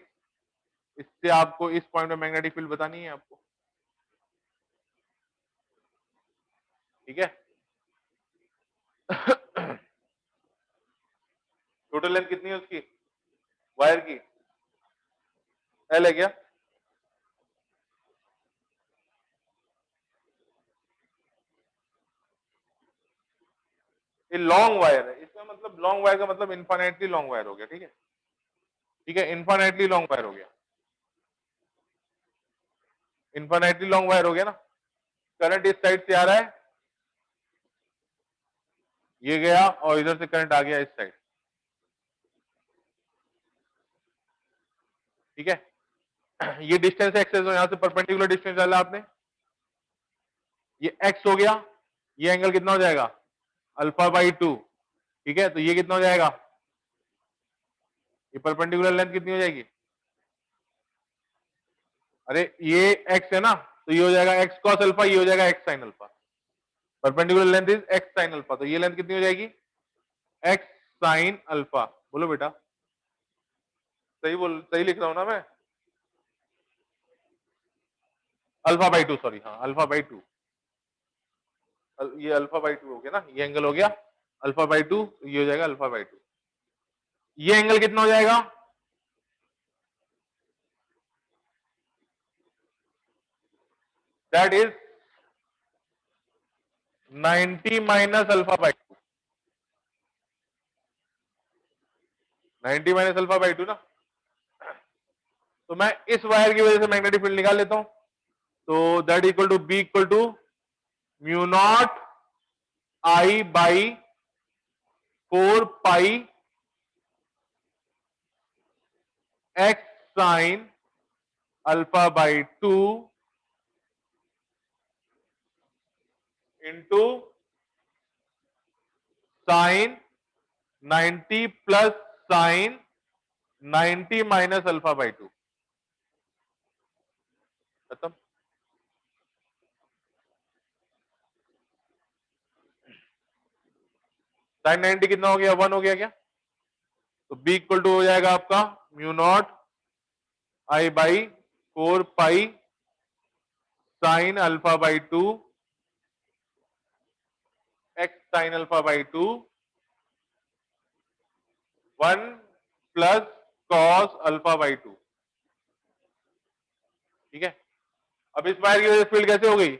इससे आपको इस पॉइंट में मैग्नेटिक फील्ड बतानी है आपको. ठीक है. टोटल लेंथ कितनी है उसकी वायर की? L है क्या? ये लॉन्ग वायर है, इसका मतलब लॉन्ग वायर का मतलब इनफाइनाइटली लॉन्ग वायर हो गया. ठीक है, ठीक है, इनफाइनाइटली लॉन्ग वायर हो गया, इनफाइनाइटली लॉन्ग वायर हो गया ना. करंट इस साइड से आ रहा है, ये गया और इधर से करंट आ गया इस साइड. ठीक है, ये डिस्टेंस एक्स है, तो यहां से परपेंडिकुलर डिस्टेंस डाला आपने, ये एक्स हो गया. ये एंगल कितना हो जाएगा? Alpha by 2. ठीक है, तो ये कितना हो जाएगा? ये परपेंडिकुलर लेंथ कितनी हो जाएगी? अरे ये एक्स है ना, तो ये हो जाएगा एक्स कॉस अल्फा, ये हो जाएगा x sine alpha. Perpendicular length is x sine alpha, तो ये लेंथ कितनी हो जाएगी? X sine alpha. बोलो बेटा, सही लिख रहा हूं ना मैं? अल्फा बाई 2, सॉरी, हाँ अल्फा बाई 2. ये अल्फा बाई 2 हो गया ना, ये एंगल हो गया अल्फा बाई 2, ये हो जाएगा अल्फा बाई 2. ये एंगल कितना हो जाएगा? That is 90 minus alpha by 2. 90 minus alpha by 2 ना. तो मैं इस वायर की वजह से मैग्नेटिक फील्ड निकाल लेता हूं. तो that equal to B equal to mu not I by 4 pi X sine alpha by 2 into sine 90 plus sine 90 minus alpha by 2. खत्म. साइन 90 कितना हो गया? 1 हो गया क्या? तो बी इक्वल टू हो जाएगा आपका mu naught I by 4 pi sine alpha by 2 x sine alpha by 2 1 plus cos alpha by 2। ठीक है, अब इस वायर की वजह से फील्ड कैसे हो गई,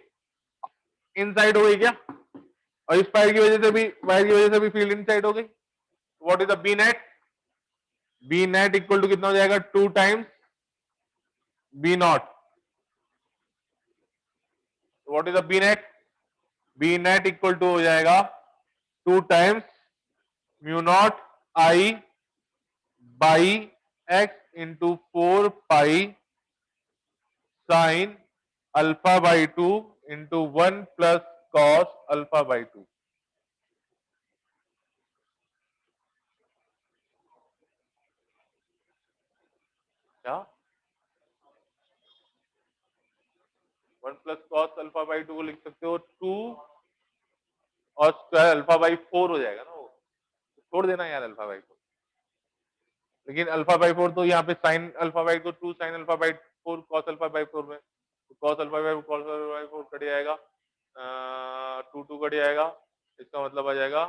इनसाइड हो गई क्या, और इस वायर की वजह से भी, वायर की वजह से भी फील्ड इनसाइड हो गई। What is the B net, B net equal to कितना हो जाएगा, 2 times B naught. What is the B net, B net equal to हो जाएगा 2 times mu not I by X into 4 pi sine alpha by 2 into 1 plus cos alpha by 2। क्या 1 plus cos alpha by 2 को लिख सकते हो 2 और square alpha by 4 हो जाएगा ना, वो छोड़ देना यार अल्फा बाई 4। लेकिन अल्फा बाई 4 तो यहाँ पे साइन अल्फा बाई को 2 sign alpha by 4 cos alpha by 4 में, तो cos alpha by cos alpha by 4 cut जाएगा, 2 2 कट जाएगा, इसका मतलब आ जाएगा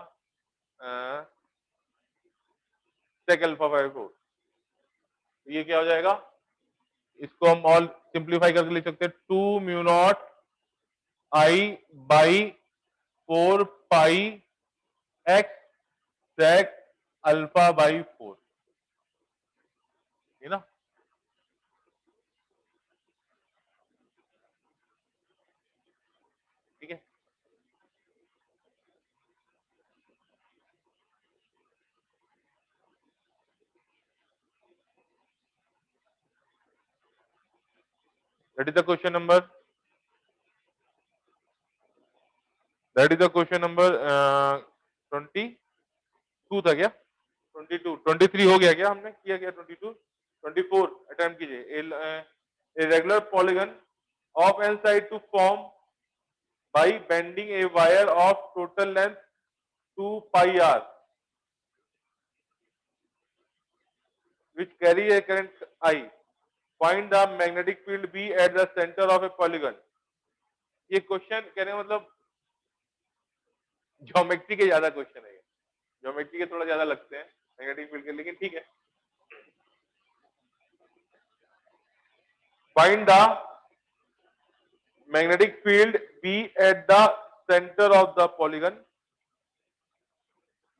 सेक अल्फा बाई 4। ये क्या हो जाएगा, इसको हम ऑल सिंप्लीफाई करके लिख सकते हैं 2 mu not I by 4 pi X sec alpha by 4, है ना। ठीक है, that is the question number, that is the question number 22 था क्या, 22 23 हो गया क्या, हमने किया क्या 22 24 अटेम्प्ट कीजिए। A regular polygon of N side to form by bending a wire of total length 2 pi R which carry a current I. Find the magnetic field B at the center of a polygon. ये question कहने का मतलब geometry के ज्यादा question है, geometry के थोड़ा ज्यादा लगते हैं मैग्नेटिक फील्ड के, लेकिन ठीक है। Find the magnetic field B at the center of the polygon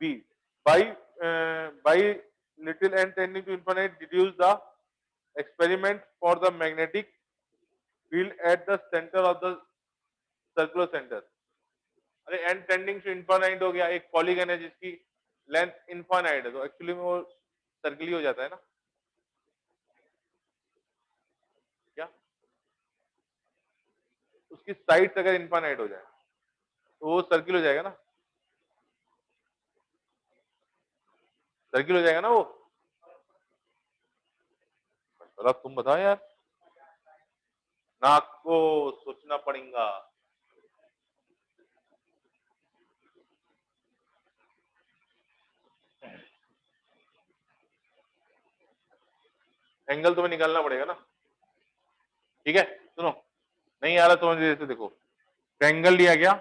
B by little n tending to infinite deduce the experiment for the magnetic field at the center of the circular center। अरे n tending to infinite हो गया, एक polygon है जिसकी length infinite है, तो actually में वो सर्कल ही हो जाता है ना, क्या उसकी साइड्स अगर इनफाइनाइट हो जाए तो वो सर्किल हो जाएगा ना, सर्किल हो जाएगा ना वो। चलो तुम बताओ यार, नाक को सोचना पड़ेगा। एंगल तुम्हें निकालना पड़ेगा ना, ठीक है। सुनो, नहीं आ रहा तो जैसे देखो, ट्रायंगल लिया गया,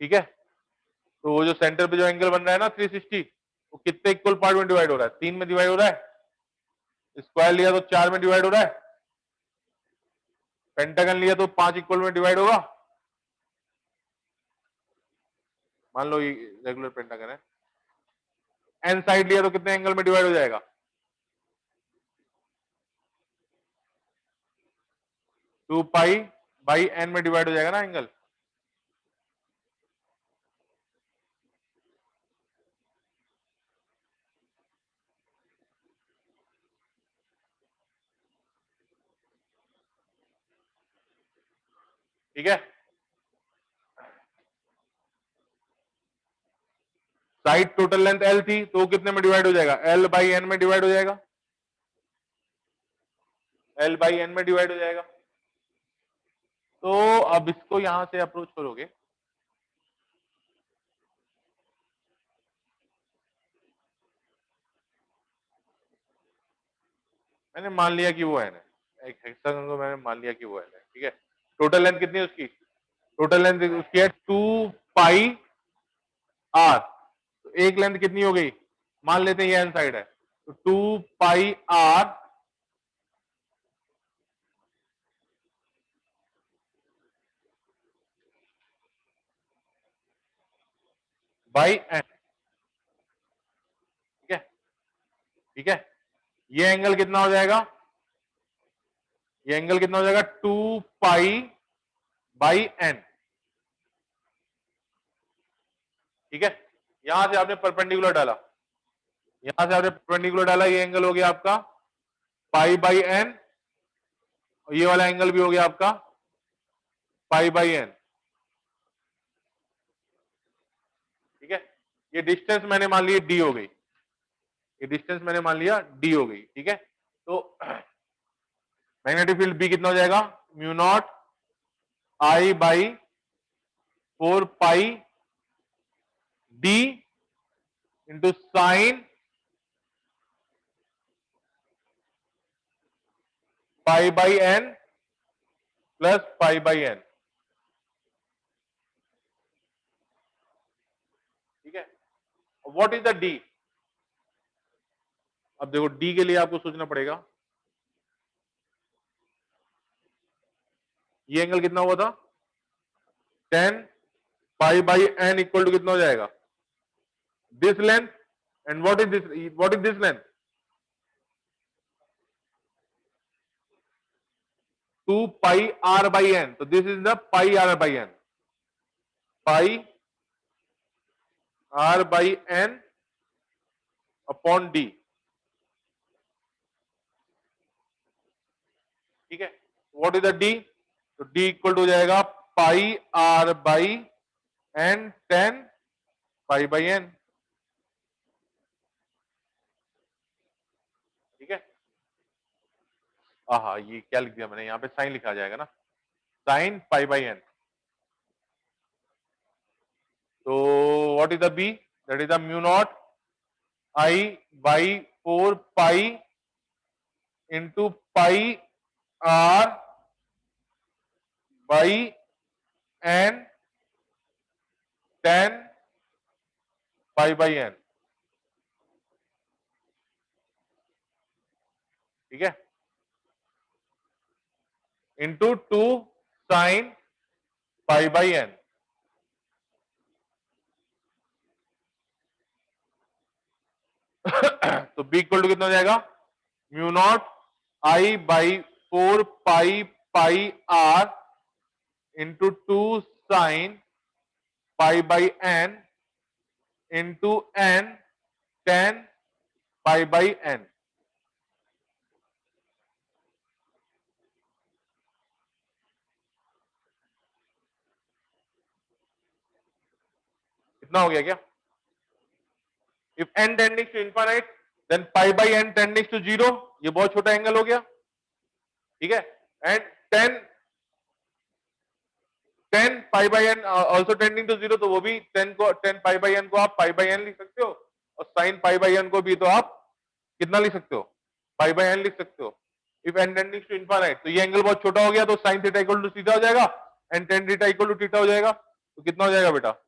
ठीक है, तो वो जो सेंटर पे जो एंगल बन रहा है ना 360, वो कितने इक्वल पार्ट में डिवाइड हो रहा है, 3 में डिवाइड हो रहा है। स्क्वायर लिया तो 4 में डिवाइड हो रहा है, पेंटागन लिया तो 5 इक्वल में डिवाइड होगा। मान लो ये रेगुलर पेंटागन है, एन साइड लिया तो कितने एंगल में डिवाइड हो जाएगा, 2 पाई बाई एन में डिवाइड हो जाएगा ना एंगल। ठीक है, साइड टोटल लेंथ एल थी तो कितने में डिवाइड हो जाएगा, एल बाई एन में डिवाइड हो जाएगा, एल बाई एन में डिवाइड हो जाएगा। तो अब इसको यहां से अप्रोच करोगे, मैंने मान लिया कि वो n है, एक हेक्सागन को मैंने मान लिया कि वो n है, ठीक है। टोटल लेंथ कितनी है उसकी? टोटल लेंथ उसकी है 2 पाई r। तो एक लेंथ कितनी हो गई? मान लेते हैं ये n साइड है, तो 2 पाई r बाई n, ठीक है, ठीक है। ये एंगल कितना हो जाएगा? ये एंगल कितना हो जाएगा? 2 पाई बाई n, ठीक है। यहां से आपने परपेंडिकुलर डाला, यहां से आपने परपेंडिकुलर डाला, ये एंगल हो गया आपका पाई बाई n, और ये वाला एंगल भी हो गया आपका पाई बाई n, ठीक है। ये डिस्टेंस मैंने मान लिया d हो गई, ये डिस्टेंस मैंने मान लिया d हो गई, ठीक है। तो मैग्नेटिक फील्ड B कितना हो जाएगा? Mu naught I by 4 pi d into sine pi by n plus pi by n, ठीक है। What is the d? अब देखो d के लिए आपको सोचना पड़ेगा, ये एंगल कितना हुआ था? 10 pi by n equal to कितना हो जाएगा? This length, and what is this, what is this length? 2 pi r by n, तो this is the pi r by n, pi r by n upon d, ठीक है। What is the d? तो d equal to हो जाएगा pi r by n 10 pi by n, ठीक है। हाँ, ये क्या लिख दिया मैंने, यहाँ पे साइन लिखा जाएगा ना, साइन पाई बाई n। तो what is the b? That is the mu naught I by 4 pi into pi r by n 10 pi by n, ठीक है, into 2 sign pi by n। तो b इक्वल टू कितना हो जाएगा? Mu naught I by 4 pi pi r into 2 sign pi by n into n 10 pi by n, इतना हो गया क्या? If n tending to infinite then pi by n tending to 0, ये बहुत छोटा एंगल हो गया, ठीक है। And 10 10 pi by n also tending to 0, तो वो भी 10 पाई बाई n को आप पाई बाई n लिख सकते हो, और साइन पाई बाई n को भी तो आप कितना लिख सकते हो? पाई बाई n लिख सकते हो। If n tending to infinite, तो ये एंगल बहुत छोटा हो गया, तो sine theta equal to theta हो जाएगा, and tan theta equal to theta हो जाएगा। तो कितना हो जाएगा बेटा?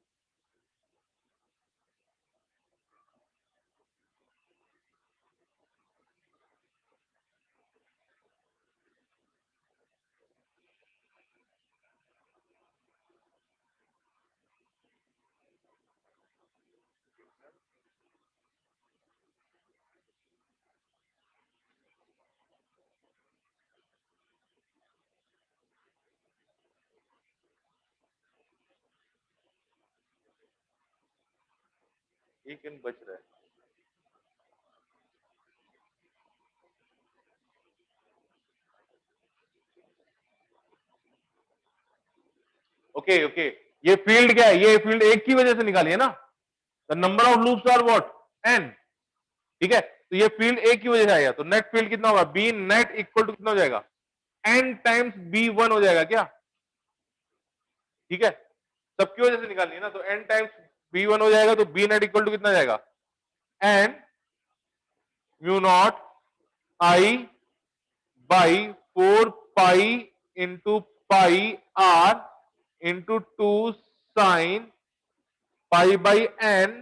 एक n बच रहा है। ओके ओके, ये फील्ड क्या है? ये फील्ड एक की वजह से निकाली है ना, the number of loops are what? n, ठीक है। तो ये फील्ड एक की वजह से आया, तो नेट फील्ड कितना होगा? बी नेट इक्वल टू कितना हो जाएगा? n टाइम्स b1 हो जाएगा क्या? ठीक है, सबकी वजह से निकालनी है ना, तो n टाइम्स b1 हो जाएगा, तो b नेट इक्वल टू कितना जाएगा? n mu naught I by 4 pi into pi r into 2 sin pi by n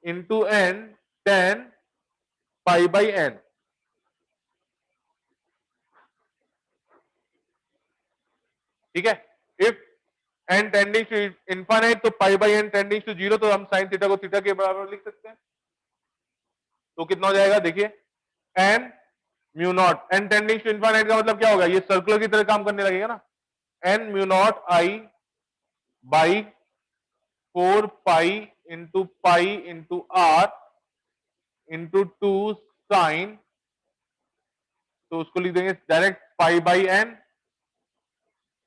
into n tan pi by n. ठीक है, if n tending to infinite तो pi by n tending to zero, तो हम sine theta को theta के बराबर लिख सकते हैं। तो कितना हो जाएगा देखिए, n mu naught, n tending to infinite का मतलब क्या होगा, ये सर्कुलर की तरह काम करने लगेगा ना, n mu not I by 4 pi into R into 2 sine, तो उसको लिख देंगे direct pi by n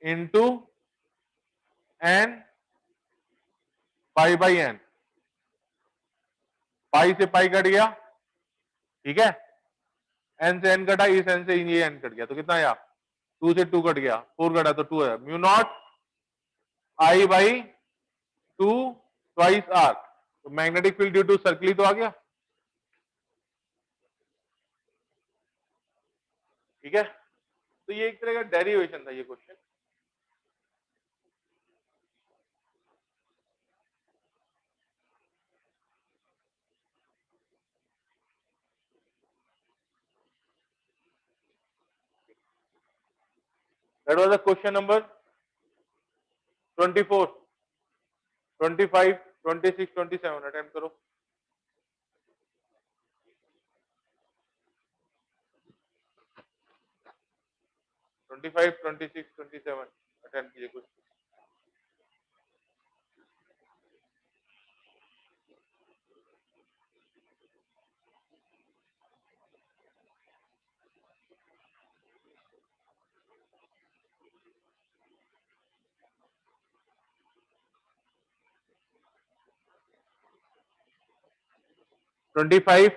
into n pi by n, pi से पाई कट गया, ठीक है, n से n कटा, इस n से ये n कट गया, तो कितना आया, 2 से 2 कट गया, 4 कटा तो 2 है, mu not I by 2 twice आर, तो magnetic field due to circle तो आ गया। ठीक है, तो ये एक तरह का डेरिवेशन था ये question. That was the question number 24, 25, 26, 27 attempt करो। 25, 26, 27 अटेम्प्ट कीजिए कुछ। Twenty five